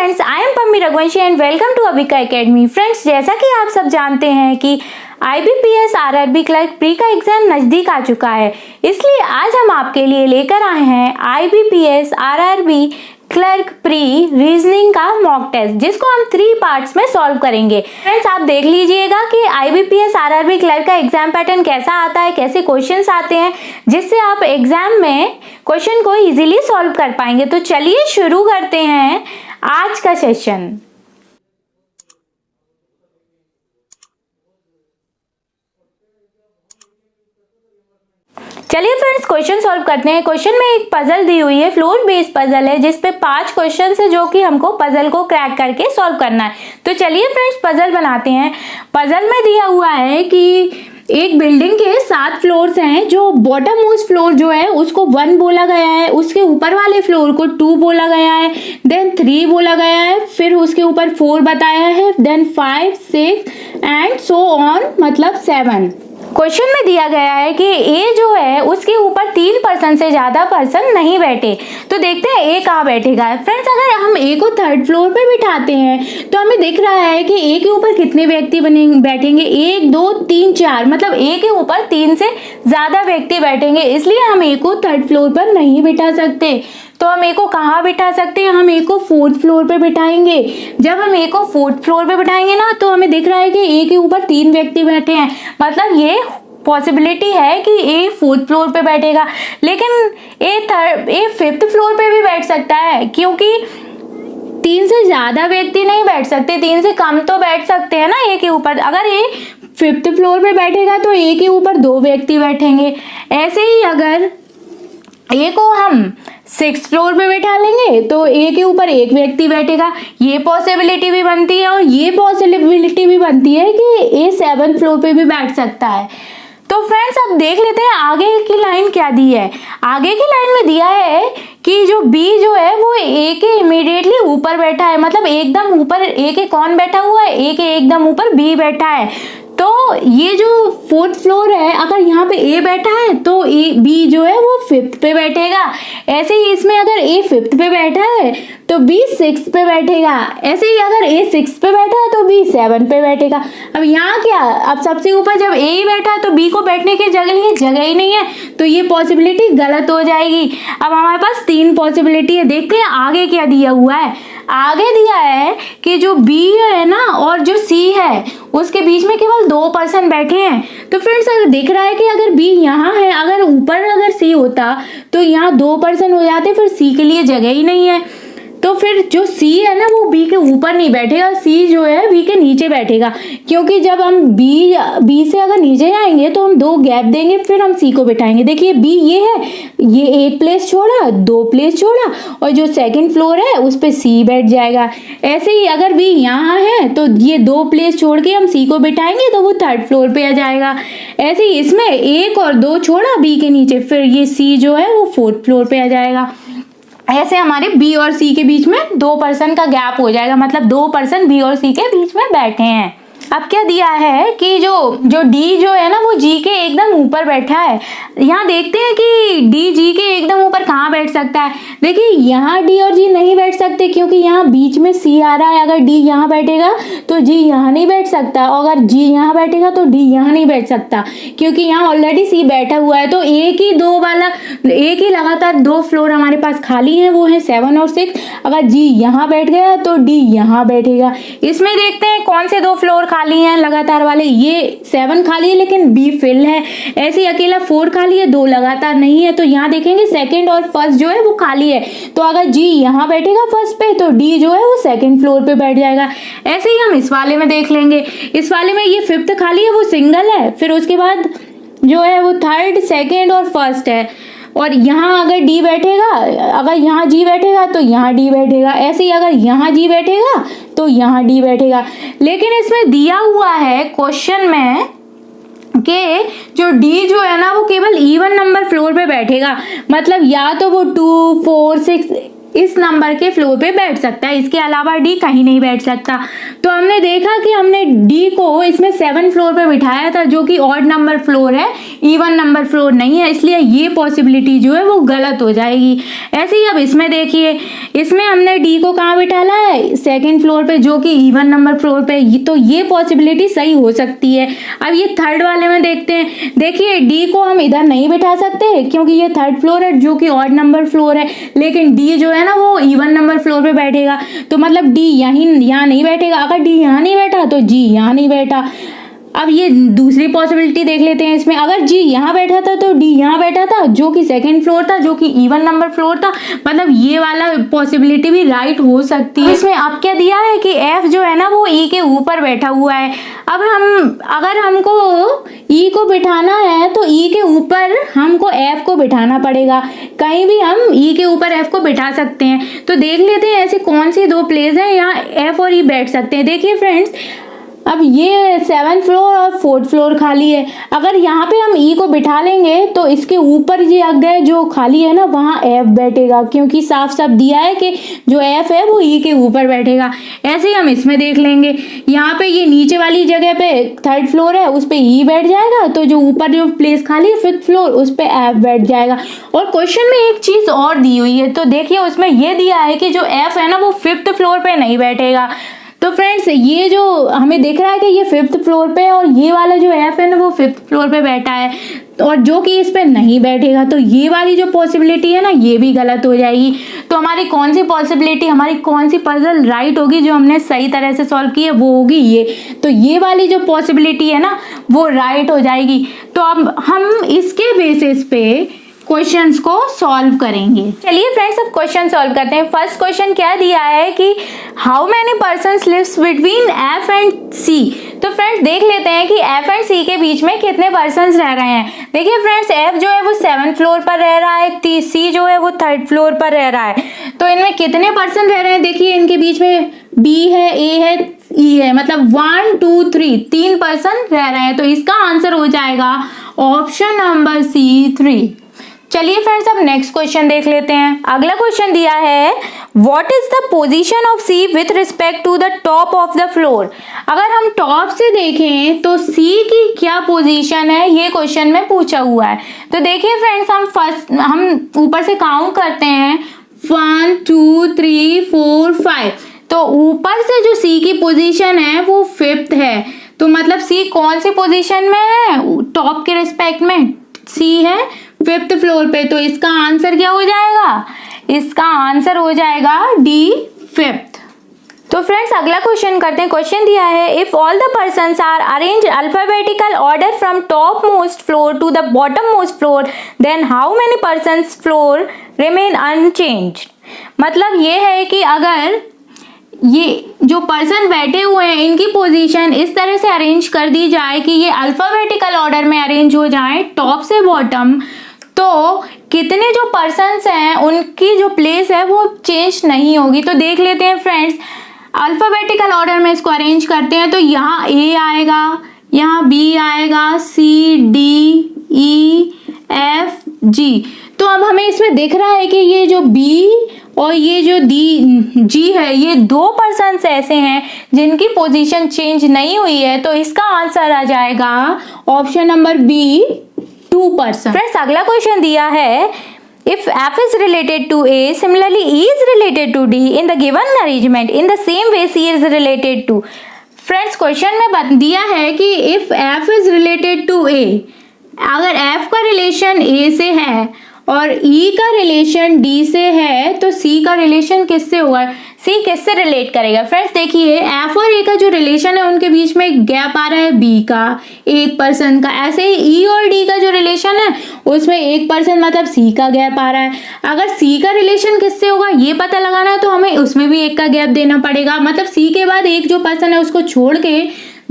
Friends, I am Pammi Raghuvanshi and welcome to Avika academy. Friends, जैसा कि आप सब जानते हैं कि IBPS RRB क्लर्क प्री का एग्जाम नज़दीक आ चुका है, इसलिए आज हम आपके लिए लेकर आए हैं IBPS RRB clerk pre reasoning का मॉक टेस्ट, जिसको हम 3 पार्ट्स में सॉल्व करेंगे। फ्रेंड्स, आप देख लीजिएगा कि IBPS RRB क्लर्क का एग्जाम पैटर्न कैसा आता है, कैसे क्वेश्चंस आते हैं, जिससे आप एग्जाम में क्वेश्चन को इजीली सॉल्व कर पाएंगे। तो चलिए शुरू करते हैं आज का सेशन। चलिए फ्रेंड्स, क्वेश्चन सॉल्व करते हैं। क्वेश्चन में एक पजल दी हुई है, फ्लोर बेस्ड पजल है, जिसपे 5 क्वेश्चन है जो कि हमको पजल को क्रैक करके सॉल्व करना है। तो चलिए फ्रेंड्स, पजल बनाते हैं। पजल में दिया हुआ है कि एक बिल्डिंग के 7 फ्लोर्स हैं, जो बॉटम मोस्ट फ्लोर जो है उसको 1 बोला गया है, उसके ऊपर वाले फ्लोर को 2 बोला गया है, देन 3 बोला गया है, फिर उसके ऊपर 4 बताया है, देन 5, 6 एंड सो ऑन, मतलब 7। क्वेश्चन में दिया गया है कि ए जो है उसके ऊपर 3 पर्सन से ज्यादा पर्सन नहीं बैठे। तो देखते हैं ए कहाँ बैठेगा। फ्रेंड्स, अगर हम ए को 3rd फ्लोर पे बिठाते हैं तो हमें दिख रहा है कि ए के ऊपर कितने व्यक्ति बैठेंगे, 1 2 3 4, मतलब ए के ऊपर 3 से ज्यादा व्यक्ति बैठेंगे, इसलिए हम ए को 3rd फ्लोर पर नहीं बिठा सकते। तो हम ए को कहाँ बिठा सकते हैं? हम ए को 4th फ्लोर पे बिठाएंगे। जब हम ए को 4th फ्लोर पे बिठाएंगे ना, तो हमें दिख रहा है कि ए के ऊपर 3 व्यक्ति बैठे हैं, मतलब ये पॉसिबिलिटी है कि ए 4th फ्लोर पे बैठेगा। लेकिन ए 5th फ्लोर पे भी बैठ सकता है, क्योंकि 3 से ज्यादा व्यक्ति नहीं बैठ सकते, 3 से कम तो बैठ सकते हैं ना ए के ऊपर। अगर ए 5th फ्लोर पे बैठेगा तो ए के ऊपर 2 व्यक्ति बैठेंगे। ऐसे ही अगर ए को हम 6th फ्लोर पे बैठा लेंगे तो ए के ऊपर 1 व्यक्ति बैठेगा। ये पॉसिबिलिटी भी बनती है, और ये पॉसिबिलिटी भी बनती है कि ए 7th फ्लोर पे भी बैठ सकता है। तो फ्रेंड्स, अब देख लेते हैं आगे की लाइन क्या दी है। आगे की लाइन में दिया है कि जो बी जो है वो ए के इमीडिएटली ऊपर बैठा है, मतलब एकदम ऊपर ए के कौन बैठा हुआ है? ए के एकदम ऊपर बी बैठा है। तो ये जो 4th फ्लोर है, अगर यहाँ पे ए बैठा है तो बी जो है वो 5th पे बैठेगा। ऐसे ही इसमें अगर ए 5th पे बैठा है तो बी 6th पे बैठेगा। ऐसे ही अगर ए 6th पे बैठा है तो बी 7 पे बैठेगा। अब यहाँ क्या, अब सबसे ऊपर जब ए ही बैठा है तो बी को बैठने की जगह ही नहीं है, तो ये पॉसिबिलिटी गलत हो जाएगी। अब हमारे पास 3 पॉसिबिलिटी है। देखते हैं आगे क्या दिया हुआ है। आगे दिया है कि जो बी है ना और जो सी है उसके बीच में केवल 2 पर्सन बैठे हैं। तो फ्रेंड्स, अगर दिख रहा है कि अगर बी यहाँ है, अगर ऊपर अगर सी होता तो यहाँ 2 पर्सन हो जाते, फिर सी के लिए जगह ही नहीं है। तो फिर जो सी है ना वो बी के ऊपर नहीं बैठेगा, सी जो है बी के नीचे बैठेगा, क्योंकि जब हम बी से अगर नीचे जाएंगे तो हम 2 गैप देंगे, फिर हम सी को बिठाएंगे। देखिए बी ये है, ये 1 प्लेस छोड़ा, 2 प्लेस छोड़ा, और जो 2nd फ्लोर है उस पे सी बैठ जाएगा। ऐसे ही अगर बी यहाँ है तो ये 2 प्लेस छोड़ के हम सी को बिठाएंगे तो वो 3rd फ्लोर पे आ जाएगा। ऐसे ही इसमें 1 और 2 छोड़ा बी के नीचे, फिर ये सी जो है वो 4th फ्लोर पे आ जाएगा। ऐसे हमारे बी और सी के बीच में 2 पर्सन का गैप हो जाएगा, मतलब 2 पर्सन बी और सी के बीच में बैठे हैं। अब क्या दिया है कि जो डी जो है ना वो जी के एकदम ऊपर बैठा है। यहाँ देखते हैं कि डी जी के एकदम ऊपर कहाँ बैठ सकता है। देखिए यहाँ डी और जी नहीं बैठ सकते, क्योंकि यहाँ बीच में सी आ रहा है। अगर डी यहाँ बैठेगा तो जी यहाँ नहीं बैठ सकता, और अगर जी यहाँ बैठेगा तो डी यहाँ नहीं बैठ सकता, क्योंकि यहाँ ऑलरेडी सी बैठा हुआ है। तो एक ही लगातार 2 फ्लोर हमारे पास खाली है, वो है 7 और 6। अगर जी यहाँ बैठ गया तो डी यहाँ बैठेगा। इसमें देखते हैं कौन से 2 फ्लोर खाली हैं लगातार वाले। ये 7 खाली है लेकिन बी फिल है। ऐसे ही अकेला 4 खाली है, 2 लगातार नहीं है। तो यहाँ देखेंगे 2nd और 1st जो है वो खाली है। तो अगर जी यहाँ बैठेगा 1st पे तो डी जो है वो 2nd फ्लोर पे बैठ जाएगा। ऐसे ही हम इस वाले में देख लेंगे। इस वाले में ये 5th खाली है, वो सिंगल है। फिर उसके बाद जो है वो 3rd, 2nd और 1st है। और यहाँ अगर डी बैठेगा, अगर यहाँ जी बैठेगा तो यहाँ डी बैठेगा। ऐसे ही अगर यहाँ जी बैठेगा तो यहाँ डी बैठेगा। लेकिन इसमें दिया हुआ है क्वेश्चन में कि जो डी जो है ना वो केवल इवन नंबर फ्लोर पे बैठेगा, मतलब या तो वो 2, 4, 6 इस नंबर के फ्लोर पे बैठ सकता है, इसके अलावा डी कहीं नहीं बैठ सकता। तो हमने देखा कि हमने डी को इसमें 7 फ्लोर पे बिठाया था, जो कि ऑड नंबर फ्लोर है, इवन नंबर फ्लोर नहीं है, इसलिए ये पॉसिबिलिटी जो है वो गलत हो जाएगी। ऐसे ही अब इसमें देखिए, इसमें हमने डी को कहाँ बिठाला है, सेकंड फ्लोर पे, जो कि इवन नंबर फ्लोर पे, तो ये पॉसिबिलिटी सही हो सकती है। अब ये थर्ड वाले में देखते हैं। देखिए डी को हम इधर नहीं बिठा सकते क्योंकि ये थर्ड फ्लोर है जो कि ऑड नंबर फ्लोर है, लेकिन डी जो है ना वो इवन नंबर फ्लोर पे बैठेगा, तो मतलब डी यहाँ नहीं बैठेगा। अगर डी यहाँ नहीं बैठा तो जी यहाँ नहीं बैठा। अब ये दूसरी पॉसिबिलिटी देख लेते हैं इसमें, अगर जी यहाँ बैठा था तो डी यहाँ बैठा था, जो कि सेकंड फ्लोर था, जो कि इवन नंबर फ्लोर था, मतलब ये वाला पॉसिबिलिटी भी राइट हो सकती है। इसमें अब क्या दिया है कि एफ जो है ना वो ई के ऊपर बैठा हुआ है। अब अगर हमको ई को बिठाना है तो ई के ऊपर हमको एफ को बिठाना पड़ेगा, कहीं भी हम ई के ऊपर एफ को बिठा सकते हैं। तो देख लेते हैं ऐसे कौन सी 2 प्लेस हैं यहाँ एफ और ई बैठ सकते हैं। देखिए फ्रेंड्स, अब ये 7th फ्लोर और 4th फ्लोर खाली है, अगर यहाँ पे हम ई को बिठा लेंगे तो इसके ऊपर ये जगह जो खाली है ना वहाँ एफ बैठेगा, क्योंकि साफ साफ दिया है कि जो एफ है वो ई के ऊपर बैठेगा। ऐसे ही हम इसमें देख लेंगे, यहाँ पे ये नीचे वाली जगह पे 3rd फ्लोर है, उस पे ई बैठ जाएगा, तो जो ऊपर जो प्लेस खाली है 5th फ्लोर उस पे एफ बैठ जाएगा। और क्वेश्चन में एक चीज और दी हुई है, तो देखिए उसमें ये दिया है कि जो एफ है ना वो 5th फ्लोर पे नहीं बैठेगा। तो फ्रेंड्स ये जो हमें दिख रहा है कि ये 5th फ्लोर पे है और ये वाला जो एफ है ना वो 5th फ्लोर पे बैठा है, और जो कि इस पे नहीं बैठेगा, तो ये वाली जो पॉसिबिलिटी है ना ये भी गलत हो जाएगी। तो हमारी कौन सी पॉसिबिलिटी, हमारी कौन सी पजल राइट होगी जो हमने सही तरह से सॉल्व की है, वो होगी ये। तो ये वाली जो पॉसिबिलिटी है ना वो राइट हो जाएगी। तो अब हम इसके बेसिस पे क्वेश्चंस को सॉल्व करेंगे। चलिए फ्रेंड्स अब क्वेश्चन सॉल्व करते हैं। फर्स्ट क्वेश्चन क्या दिया है कि how many persons lives between F and C. तो फ्रेंड्स देख लेते हैं कि एफ एंड सी के बीच में कितने पर्सन्स रह रहे हैं। देखिए फ्रेंड्स, एफ जो है वो 7th फ्लोर पर रह रहा है, सी जो है वो 3rd फ्लोर पर रह रहा है। तो इनमें कितने पर्सन रह रहे हैं, देखिए इनके बीच में बी है, ए है, ई है, मतलब 1 2 3 पर्सन रह रहे हैं। तो इसका आंसर हो जाएगा ऑप्शन नंबर सी 3। चलिए फ्रेंड्स अब नेक्स्ट क्वेश्चन देख लेते हैं। अगला क्वेश्चन दिया है what is the position of C with respect to the top of the floor. अगर हम टॉप से देखें तो सी की क्या पोजीशन है, ये क्वेश्चन में पूछा हुआ है। तो देखिए फ्रेंड्स, हम ऊपर से काउंट करते हैं 1 2 3 4 5। तो ऊपर से जो सी की पोजीशन है वो 5th है, तो मतलब सी कौन सी पोजीशन में है, टॉप के रिस्पेक्ट में सी है 5th फ्लोर पे। तो इसका आंसर क्या हो जाएगा, इसका आंसर हो जाएगा डी 5th। तो फ्रेंड्स अगला क्वेश्चन करते हैं। क्वेश्चन दिया है if all the persons are arrange alphabetical order from top most floor to the bottom most floor then how many persons floor remain unchanged. मतलब ये है कि अगर ये जो पर्सन बैठे हुए हैं इनकी पोजीशन इस तरह से अरेंज कर दी जाए कि ये अल्फाबेटिकल ऑर्डर में अरेंज हो जाए टॉप से बॉटम, तो कितने जो पर्सन्स हैं उनकी जो प्लेस है वो चेंज नहीं होगी। तो देख लेते हैं फ्रेंड्स, अल्फाबेटिकल ऑर्डर में इसको अरेंज करते हैं तो यहाँ ए आएगा, यहाँ बी आएगा, C D E F G. तो अब हमें इसमें दिख रहा है कि ये जो बी और ये जो जी है ये 2 पर्सन्स ऐसे हैं जिनकी पोजीशन चेंज नहीं हुई है। तो इसका आंसर आ जाएगा option number B 2 person. Friends अगला क्वेश्चन दिया है if f is related to a similarly e is related to d in the given arrangement in the same way c is related to। Friends question में दिया है कि if f is related to a, अगर f का relation a से है और E का रिलेशन D से है तो C का रिलेशन किससे होगा, C किससे रिलेट करेगा। फ्रेंड्स देखिए F और A का जो रिलेशन है उनके बीच में एक गैप आ रहा है B का 1 पर्सन का। ऐसे ही E और D का जो रिलेशन है उसमें 1 पर्सन मतलब C का गैप आ रहा है। अगर C का रिलेशन किससे होगा ये पता लगाना है तो हमें उसमें भी 1 का गैप देना पड़ेगा। मतलब C के बाद एक जो पर्सन है उसको छोड़ के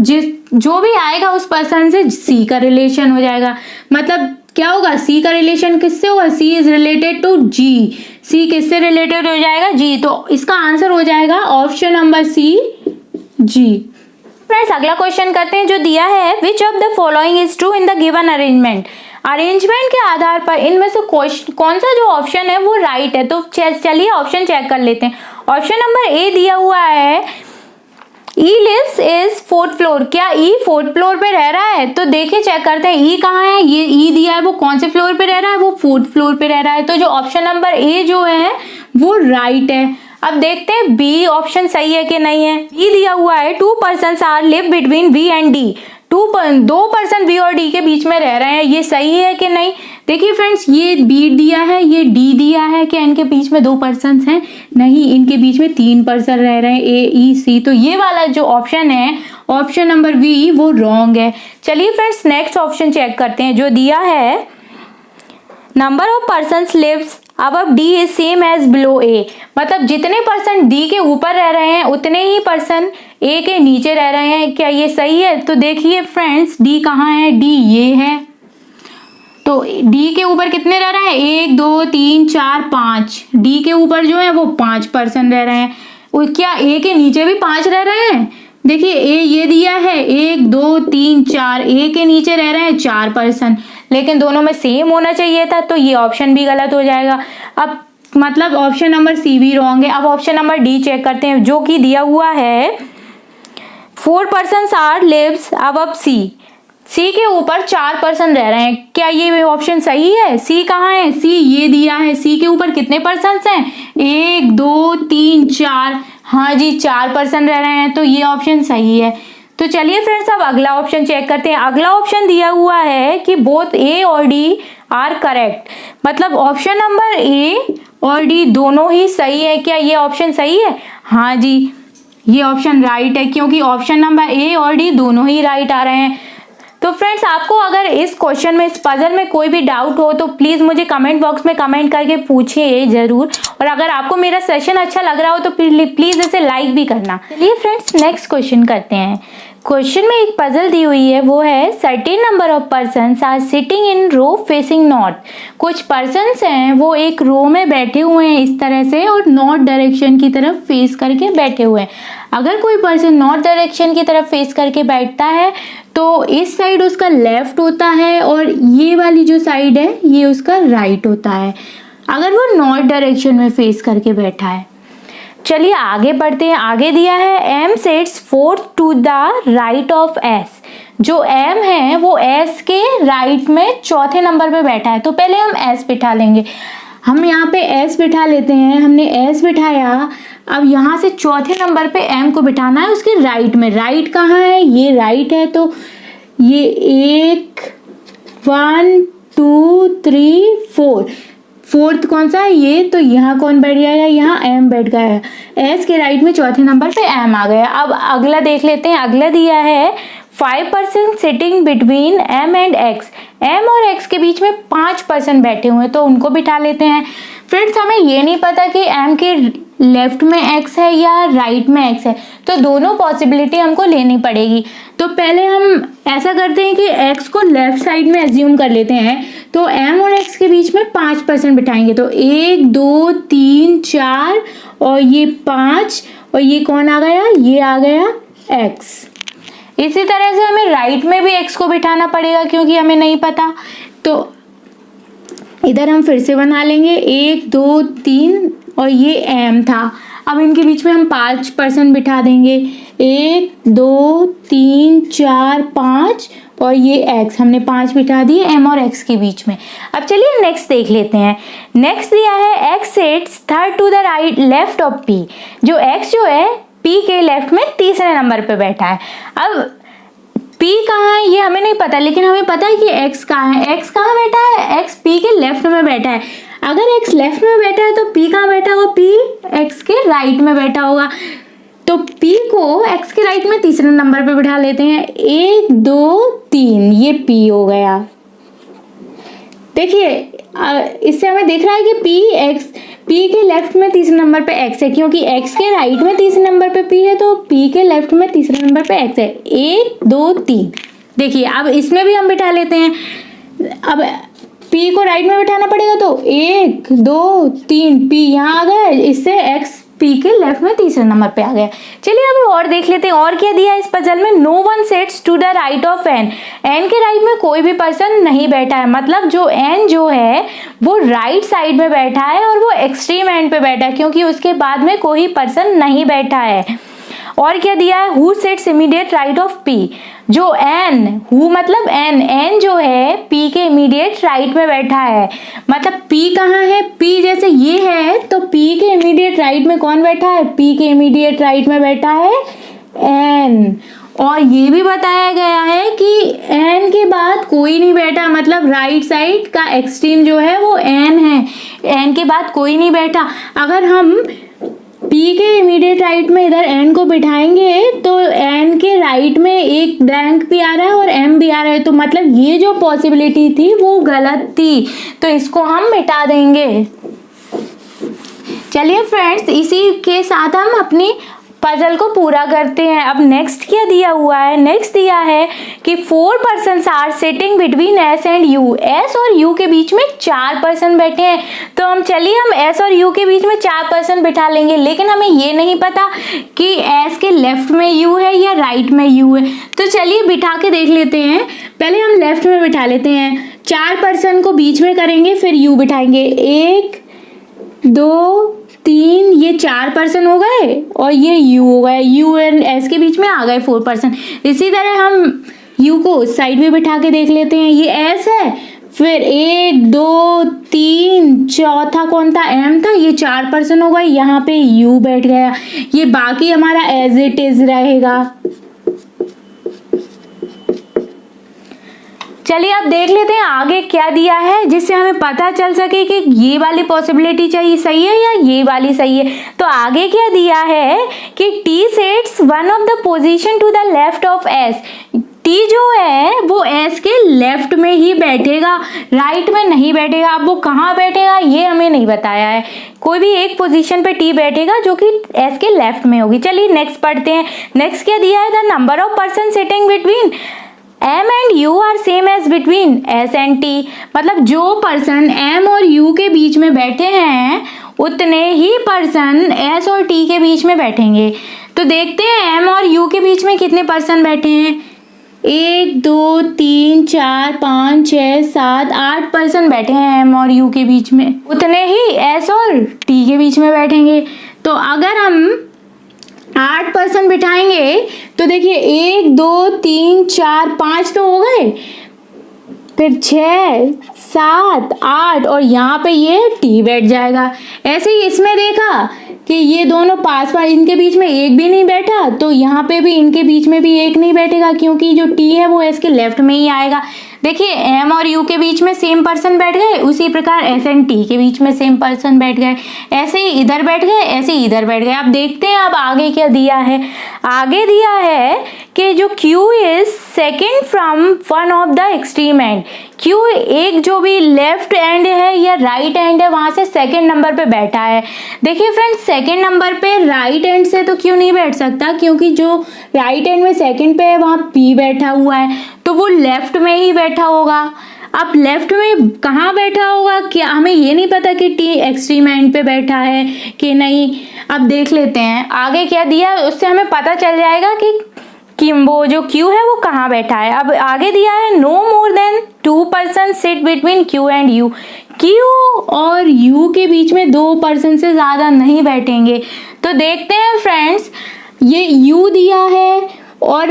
जो भी आएगा उस पर्सन से C का रिलेशन हो जाएगा। मतलब क्या होगा, C का रिलेशन किससे होगा, C is related to G। C किससे रिलेटेड हो जाएगा, G। तो इसका आंसर हो जाएगा option number C G। Friends अगला क्वेश्चन करते हैं जो दिया है which of the following is true in the given arrangement. Arrangement के आधार पर इनमें से कौन सा जो ऑप्शन है वो राइट है। तो चलिए ऑप्शन चेक कर लेते हैं। ऑप्शन नंबर ए दिया हुआ है ई लिव्स इज 4th फ्लोर। क्या ई 4th फ्लोर पे रह रहा है? तो देखिए चेक करते हैं ई कहाँ है। ये ई दिया है, वो कौन से फ्लोर पे रह रहा है? वो 4th फ्लोर पे रह रहा है। तो जो ऑप्शन नंबर ए जो है वो राइट है। अब देखते हैं बी ऑप्शन सही है कि नहीं है। बी दिया हुआ है 2 persons are live between B and D. दो पर्सन बी और डी के बीच में रह रहे हैं, ये सही है कि नहीं? देखिए फ्रेंड्स, ये बी दिया है, ये डी दिया है। क्या इनके बीच में 2 पर्सन हैं? नहीं, इनके बीच में 3 पर्सन रह रहे हैं, ए ई सी। तो ये वाला जो ऑप्शन है, ऑप्शन नंबर बी, वो रॉन्ग है। चलिए फ्रेंड्स नेक्स्ट ऑप्शन चेक करते हैं जो दिया है number of persons lives above D is same as below A. मतलब जितने पर्सन डी के ऊपर रह रहे हैं उतने ही पर्सन ए के नीचे रह रहे हैं। क्या ये सही है? तो देखिए फ्रेंड्स, डी कहाँ है? डी ये है। तो डी के ऊपर कितने रह रहे हैं? 1 2 3 4 5। डी के ऊपर जो है वो 5 पर्सन रह रहे हैं। क्या ए के नीचे भी 5 रह रहे हैं? देखिए ए ये दिया है 1 2 3 4, ए के नीचे रह रहे हैं 4 पर्सन, लेकिन दोनों में सेम होना चाहिए था। तो ये ऑप्शन भी गलत हो जाएगा। अब मतलब ऑप्शन नंबर सी भी रॉन्ग है। अब ऑप्शन नंबर डी चेक करते हैं जो कि दिया हुआ है 4 persons are lives above sea. सी के ऊपर 4 पर्सन रह रहे हैं। क्या ये ऑप्शन सही है? सी कहाँ है? सी ये दिया है। सी के ऊपर कितने पर्सन्स हैं? 1 2 3 4। हाँ जी, 4 पर्सन रह रहे हैं। तो ये ऑप्शन सही है। तो चलिए फ्रेंड्स अब अगला ऑप्शन चेक करते हैं। अगला ऑप्शन दिया हुआ है कि बोथ ए और डी आर करेक्ट। मतलब ऑप्शन नंबर ए और डी दोनों ही सही है। क्या ये ऑप्शन सही है? हाँ जी, ये ऑप्शन राइट है, क्योंकि ऑप्शन नंबर ए और डी दोनों ही राइट आ रहे हैं। तो फ्रेंड्स, आपको अगर इस क्वेश्चन में, इस पजल में कोई भी डाउट हो तो प्लीज मुझे कमेंट बॉक्स में कमेंट करके पूछिए जरूर। और अगर आपको मेरा सेशन अच्छा लग रहा हो तो प्लीज इसे लाइक भी करना। चलिए फ्रेंड्स नेक्स्ट क्वेश्चन करते हैं। क्वेश्चन में एक पजल दी हुई है, वो है certain number of persons are sitting in row facing north. कुछ पर्सन्स हैं वो एक रो में बैठे हुए हैं इस तरह से, और नॉर्थ डायरेक्शन की तरफ फेस करके बैठे हुए हैं। अगर कोई पर्सन नॉर्थ डायरेक्शन की तरफ फेस करके बैठता है तो इस साइड उसका लेफ्ट होता है और ये वाली जो साइड है ये उसका राइट होता है, अगर वो नॉर्थ डायरेक्शन में फेस करके बैठा है। चलिए आगे बढ़ते हैं। आगे दिया है M sets 4th to the right of S. जो एम है वो एस के राइट में 4थे नंबर पे बैठा है। तो पहले हम एस बिठा लेंगे। हम यहाँ पे एस बिठा लेते हैं। हमने एस बिठाया। अब यहाँ से 4थे नंबर पे एम को बिठाना है उसके राइट में। राइट कहाँ है? ये राइट है। तो ये 1 2 3 4, 4th कौन सा है? ये। तो यहाँ कौन बैठ जाएगा? यहाँ एम बैठ गया है। एस के राइट में 4थे नंबर पे एम आ गया। अब अगला देख लेते हैं। अगला दिया है 5 person sitting between M and X. M और एक्स के बीच में 5 पर्सन बैठे हुए हैं, तो उनको बिठा लेते हैं। फ्रेंड्स, हमें ये नहीं पता कि एम के लेफ्ट में एक्स है या राइट में एक्स है, तो दोनों पॉसिबिलिटी हमको लेनी पड़ेगी। तो पहले हम ऐसा करते हैं कि एक्स को लेफ्ट साइड में एज्यूम कर लेते हैं। तो एम और एक्स के बीच में 5 पर्सन बिठाएंगे। तो 1 2 3 4 और ये 5, और ये कौन आ गया? ये आ गया एक्स। इसी तरह से हमें राइट में भी एक्स को बिठाना पड़ेगा, क्योंकि हमें नहीं पता। तो इधर हम फिर से बना लेंगे 1 2 3, और ये एम था। अब इनके बीच में हम 5 पर्सन बिठा देंगे। 1 2 3 4 5, और ये एक्स हमने 5 बिठा दिए एम और एक्स के बीच में। अब चलिए नेक्स्ट देख लेते हैं। नेक्स्ट दिया है X sets 3rd to the right left of P. जो एक्स जो है पी के लेफ्ट में 3रे नंबर पे बैठा है। अब पी कहाँ है ये हमें नहीं पता, लेकिन हमें पता है कि एक्स कहाँ है। एक्स कहाँ बैठा है? एक्स पी के लेफ्ट में बैठा है। अगर एक्स लेफ्ट में बैठा है तो पी कहाँ बैठा होगा? पी एक्स के राइट में बैठा होगा। तो पी को एक्स के राइट में 3रे नंबर पे बिठा लेते हैं। 1 2 3, ये पी हो गया। देखिए इससे हमें दिख रहा है कि पी के लेफ्ट में 3रे नंबर पे एक्स है, क्योंकि एक्स के राइट में 3रे नंबर पे पी है, तो पी के लेफ्ट में 3रे नंबर पे एक्स है। 1 2 3। देखिए अब इसमें भी हम बिठा लेते हैं। अब पी को राइट में बिठाना पड़ेगा, तो 1 2 3 पी यहाँ आ गया। इससे एक्स पी के लेफ्ट में तीसरे नंबर पे आ गया। चलिए अब और देख लेते हैं और क्या दिया है इस पजल में। No one sits to the right of N, N के राइट में कोई भी पर्सन नहीं बैठा है, मतलब जो एन जो है वो राइट साइड में बैठा है और वो एक्सट्रीम एंड पे बैठा है, क्योंकि उसके बाद में कोई पर्सन नहीं बैठा है। और क्या दिया है, who sits immediate right of P, जो एन, हु मतलब एन, एन जो है पी के इमीडिएट राइट में बैठा है, मतलब पी कहाँ है, पी जैसे ये है तो पी के इमीडिएट राइट में कौन बैठा है, पी के इमीडिएट राइट में बैठा है एन। और ये भी बताया गया है कि एन के बाद कोई नहीं बैठा, मतलब राइट साइड का एक्सट्रीम जो है वो एन है, एन के बाद कोई नहीं बैठा। अगर हम P के इमीडिएट राइट में इधर N को बिठाएंगे तो N के राइट में एक ब्लैंक भी आ रहा है और M भी आ रहा है, तो मतलब ये जो पॉसिबिलिटी थी वो गलत थी, तो इसको हम मिटा देंगे। चलिए फ्रेंड्स, इसी के साथ हम अपनी पजल को पूरा करते हैं। अब नेक्स्ट क्या दिया हुआ है, नेक्स्ट दिया है कि 4 persons are sitting between S and U, S और यू के बीच में 4 पर्सन बैठे हैं। तो हम चलिए हम एस और यू के बीच में 4 पर्सन बिठा लेंगे, लेकिन हमें ये नहीं पता कि एस के लेफ्ट में यू है या राइट में यू है। तो चलिए बिठा के देख लेते हैं। पहले हम लेफ्ट में बिठा लेते हैं, 4 पर्सन को बीच में करेंगे, फिर यू बिठाएंगे, 1 2 3, ये 4 पर्सन हो गए और ये यू हो गए, यू एंड एस के बीच में आ गए 4 पर्सन। इसी तरह हम यू को साइड में बिठा के देख लेते हैं, ये एस है, फिर 1 2 3, चौथा कौन था, एम था, ये 4 पर्सन हो गए, यहाँ पे यू बैठ गया, ये बाकी हमारा एज इट इज रहेगा। चलिए अब देख लेते हैं आगे क्या दिया है, जिससे हमें पता चल सके कि ये वाली पॉसिबिलिटी चाहिए सही है या ये वाली सही है। तो आगे क्या दिया है कि T sets one of the position to the left of S, T जो है वो एस के लेफ्ट में ही बैठेगा, राइट में नहीं बैठेगा। अब वो कहाँ बैठेगा ये हमें नहीं बताया है, कोई भी एक पोजीशन पे टी बैठेगा जो कि एस के लेफ्ट में होगी। चलिए नेक्स्ट पढ़ते हैं। नेक्स्ट क्या दिया है, the number of person sitting between M and U are same as between S and T, मतलब जो पर्सन M और U के बीच में बैठे हैं उतने ही पर्सन S और T के बीच में बैठेंगे। तो देखते हैं M और U के बीच में कितने पर्सन बैठे हैं, 1 2 3 4 5 6 7 8 पर्सन बैठे हैं M और U के बीच में, उतने ही S और T के बीच में बैठेंगे। तो अगर हम 8 पर्सन बिठाएंगे तो देखिए 1 2 3 4 5 तो हो गए, फिर 6 7 8 और यहाँ पे ये टी बैठ जाएगा। ऐसे ही इसमें देखा कि ये दोनों पास पास, इनके बीच में एक भी नहीं बैठा, तो यहाँ पे भी इनके बीच में भी एक नहीं बैठेगा, क्योंकि जो टी है वो एस के लेफ्ट में ही आएगा। देखिए एम और यू के बीच में सेम पर्सन बैठ गए, उसी प्रकार एस एंड टी के बीच में सेम पर्सन बैठ गए, ऐसे ही इधर बैठ गए, ऐसे ही इधर बैठ गए। अब देखते हैं अब आगे क्या दिया है। आगे दिया है कि जो Q is second from one of the extreme and, Q एक जो भी लेफ्ट एंड है या राइट एंड है वहां से सेकेंड नंबर पे बैठा है। देखिए फ्रेंड्स, सेकेंड नंबर पे राइट एंड से तो Q नहीं बैठ सकता, क्योंकि जो राइट एंड में सेकेंड पे है वहां P बैठा हुआ है, तो वो लेफ्ट में ही बैठा होगा। अब लेफ्ट में कहाँ बैठा होगा, क्या हमें ये नहीं पता कि टी एक्सट्रीम एंड पे बैठा है कि नहीं। अब देख लेते हैं आगे क्या दिया है, उससे हमें पता चल जाएगा कि वो जो Q है वो कहाँ बैठा है। अब आगे दिया है no more than 2 person sit between Q and U, Q और U के बीच में 2 पर्सन से ज़्यादा नहीं बैठेंगे। तो देखते हैं फ्रेंड्स, ये U दिया है और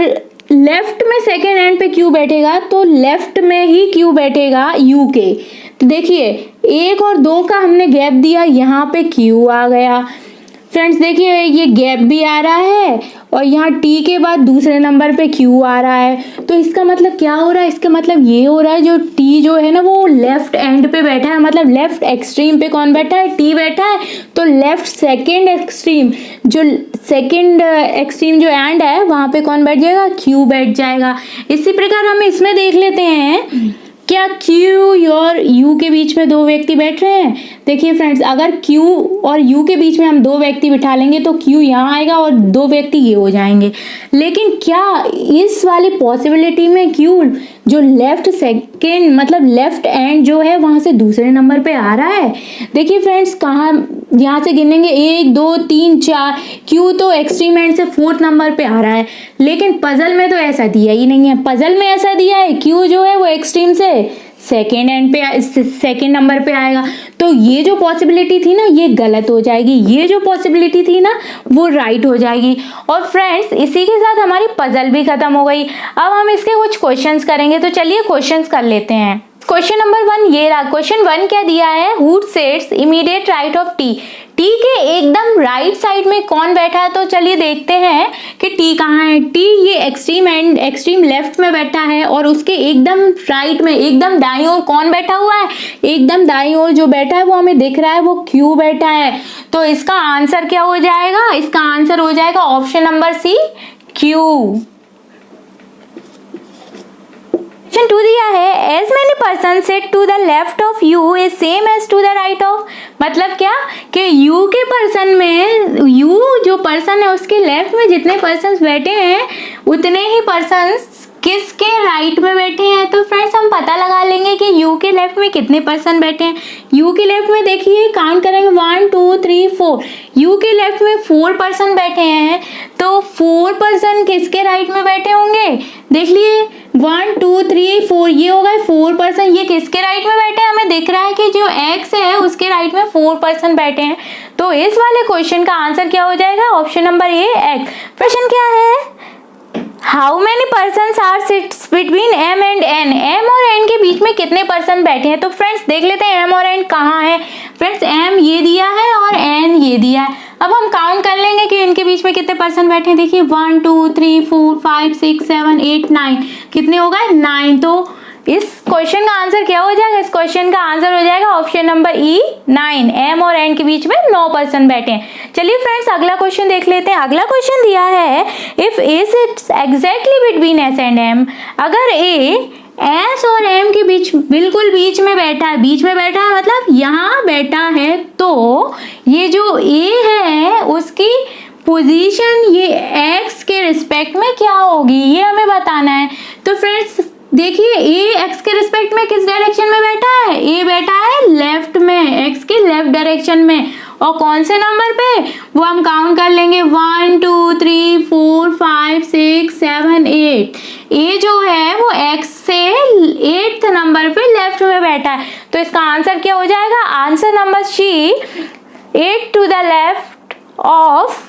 लेफ्ट में सेकेंड एंड पे Q बैठेगा, तो लेफ्ट में ही Q बैठेगा U के। तो देखिए 1 और 2 का हमने गैप दिया, यहाँ पे Q आ गया। फ्रेंड्स देखिए ये गैप भी आ रहा है और यहाँ T के बाद दूसरे नंबर पे Q आ रहा है, तो इसका मतलब क्या हो रहा है, इसका मतलब ये हो रहा है जो T जो है ना वो लेफ्ट एंड पे बैठा है, मतलब लेफ्ट एक्सट्रीम पे कौन बैठा है, T बैठा है। तो लेफ्ट सेकेंड एक्सट्रीम, जो सेकेंड एक्सट्रीम जो एंड है वहाँ पे कौन बैठ जाएगा, Q बैठ जाएगा। इसी प्रकार हम इसमें देख लेते हैं क्या Q और U के बीच में 2 व्यक्ति बैठ रहे हैं। देखिए फ्रेंड्स, अगर Q और U के बीच में हम दो व्यक्ति बिठा लेंगे तो Q यहाँ आएगा और दो व्यक्ति ये हो जाएंगे। लेकिन क्या इस वाली पॉसिबिलिटी में Q जो लेफ्ट सेकेंड मतलब लेफ्ट एंड जो है वहां से दूसरे नंबर पे आ रहा है? देखिए फ्रेंड्स, कहाँ यहाँ से गिनेंगे 1 2 3 4, Q तो एक्सट्रीम एंड से 4th नंबर पे आ रहा है, लेकिन पजल में तो ऐसा दिया ही नहीं है। पजल में ऐसा दिया है Q जो है वो एक्सट्रीम से सेकेंड एंड पे सेकेंड नंबर पे आएगा। तो ये जो पॉसिबिलिटी थी ना ये गलत हो जाएगी, ये जो पॉसिबिलिटी थी ना वो राइट हो जाएगी। और फ्रेंड्स, इसी के साथ हमारी पजल भी खत्म हो गई। अब हम इसके कुछ क्वेश्चंस करेंगे, तो चलिए क्वेश्चंस कर लेते हैं। क्वेश्चन नंबर 1 ये रहा। क्वेश्चन 1 क्या दिया है? Who sits immediate right of T? T के एकदम राइट साइड में कौन बैठा है? तो चलिए देखते हैं कि टी कहाँ है। टी ये एक्सट्रीम एंड एक्सट्रीम लेफ्ट में बैठा है और उसके एकदम राइट में एकदम दाईं ओर कौन बैठा हुआ है? एकदम दाईं ओर जो बैठा है वो हमें दिख रहा है, वो क्यू बैठा है। तो इसका आंसर क्या हो जाएगा? इसका आंसर हो जाएगा option number C, Q. Question 2 दिया है, as many person set to the left of U is same as to the right of. मतलब क्या कि यू के पर्सन में, यू जो पर्सन है उसके लेफ्ट में जितने पर्सन बैठे हैं उतने ही पर्सन किसके राइट में बैठे हैं। तो फ्रेंड्स, हम पता लगा लेंगे कि यू के लेफ्ट में कितने पर्सन बैठे हैं। यू के लेफ्ट में देखिए, काउंट करेंगे 1 2 3 4। यू के लेफ्ट में 4 पर्सन बैठे हैं, तो 4 पर्सन किसके राइट में बैठे होंगे? देख लिए, 1 2 3 4, ये हो गए 4 पर्सन। ये किसके राइट में बैठे हैं? हमें दिख रहा है कि जो एक्स है उसके राइट में 4 पर्सन बैठे हैं। तो इस वाले क्वेश्चन का आंसर क्या हो जाएगा? Option number A, X. प्रश्न क्या है? How many person are sits between M and N? M और एन के बीच में कितने पर्सन बैठे हैं? तो फ्रेंड्स देख लेते हैं एम और एन कहाँ है। फ्रेंड्स, एम ये दिया है और एन ये दिया है। अब हम काउंट कर लेंगे कि इनके बीच में कितने पर्सन बैठे हैं। देखिए 1 2 3 4 5 6 7 8 9, कितने हो गए? 9। तो इस क्वेश्चन का आंसर क्या हो जाएगा? इस क्वेश्चन का आंसर हो जाएगा ऑप्शन नंबर ई, 9। एम और एन के बीच में 9 पर्सन बैठे हैं। चलिए फ्रेंड्स, अगला क्वेश्चन देख लेते हैं। अगला क्वेश्चन दिया है, if A sits exactly between S and M. अगर ए एस और एम के बीच बिल्कुल बीच में बैठा है, बीच में बैठा है मतलब यहाँ बैठा है, तो ये जो ए है उसकी पोजीशन ये एक्स के रिस्पेक्ट में क्या होगी, ये हमें बताना है। तो फ्रेंड्स देखिए, ए एक्स के रिस्पेक्ट में किस डायरेक्शन में बैठा है? ए बैठा है लेफ्ट में, एक्स के लेफ्ट डायरेक्शन में। और कौन से नंबर पे? वो हम काउंट कर लेंगे 1 2 3 4 5 6 7 8। ए जो है वो एक्स से 8th नंबर पे लेफ्ट में बैठा है। तो इसका आंसर क्या हो जाएगा? Answer number C, 8 to the left of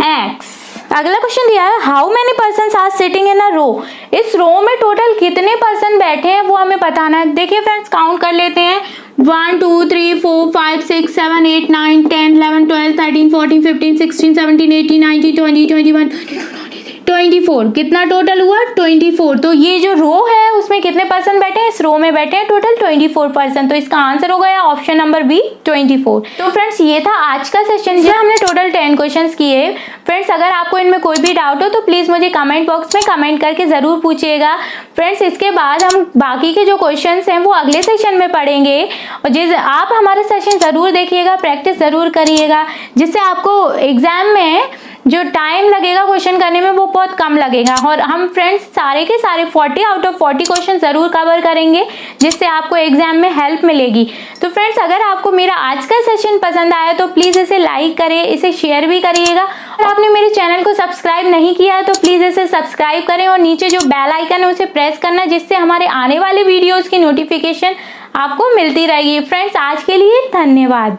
X. अगला क्वेश्चन दिया है, how many person are sitting in a row? इस रो में टोटल कितने पर्सन बैठे हैं वो हमें बताना है। देखिए फ्रेंड्स, काउंट कर लेते हैं 1 2 3 4 5 6 7 8 9 10 11 12 13 14 15 16 17 18 19 20 21 24। कितना टोटल हुआ? 24। तो ये जो रो है उसमें कितने पर्सन बैठे हैं? इस रो में बैठे हैं टोटल 24 पर्सन। तो इसका आंसर हो गया ऑप्शन नंबर बी, 24। तो फ्रेंड्स, ये था आज का सेशन जिसमें हमने टोटल 10 क्वेश्चंस किए। फ्रेंड्स, अगर आपको इनमें कोई भी डाउट हो तो प्लीज मुझे कमेंट बॉक्स में कमेंट करके जरूर पूछिएगा। फ्रेंड्स, इसके बाद हम बाकी के जो क्वेश्चंस हैं वो अगले सेशन में पढ़ेंगे। और आप हमारे सेशन जरूर देखिएगा, प्रैक्टिस जरूर करिएगा, जिससे आपको एग्जाम में जो टाइम लगेगा क्वेश्चन करने में वो बहुत कम लगेगा। और हम फ्रेंड्स सारे के सारे 40 आउट ऑफ 40 क्वेश्चन जरूर कवर करेंगे, जिससे आपको एग्जाम में हेल्प मिलेगी। तो फ्रेंड्स, अगर आपको मेरा आज का सेशन पसंद आया तो प्लीज इसे लाइक करें, इसे शेयर भी करिएगा। और आपने मेरे चैनल को सब्सक्राइब नहीं किया तो प्लीज इसे सब्सक्राइब करें और नीचे जो बेल आइकन है उसे प्रेस करना, जिससे हमारे आने वाले वीडियोज की नोटिफिकेशन आपको मिलती रहेगी। फ्रेंड्स, आज के लिए धन्यवाद।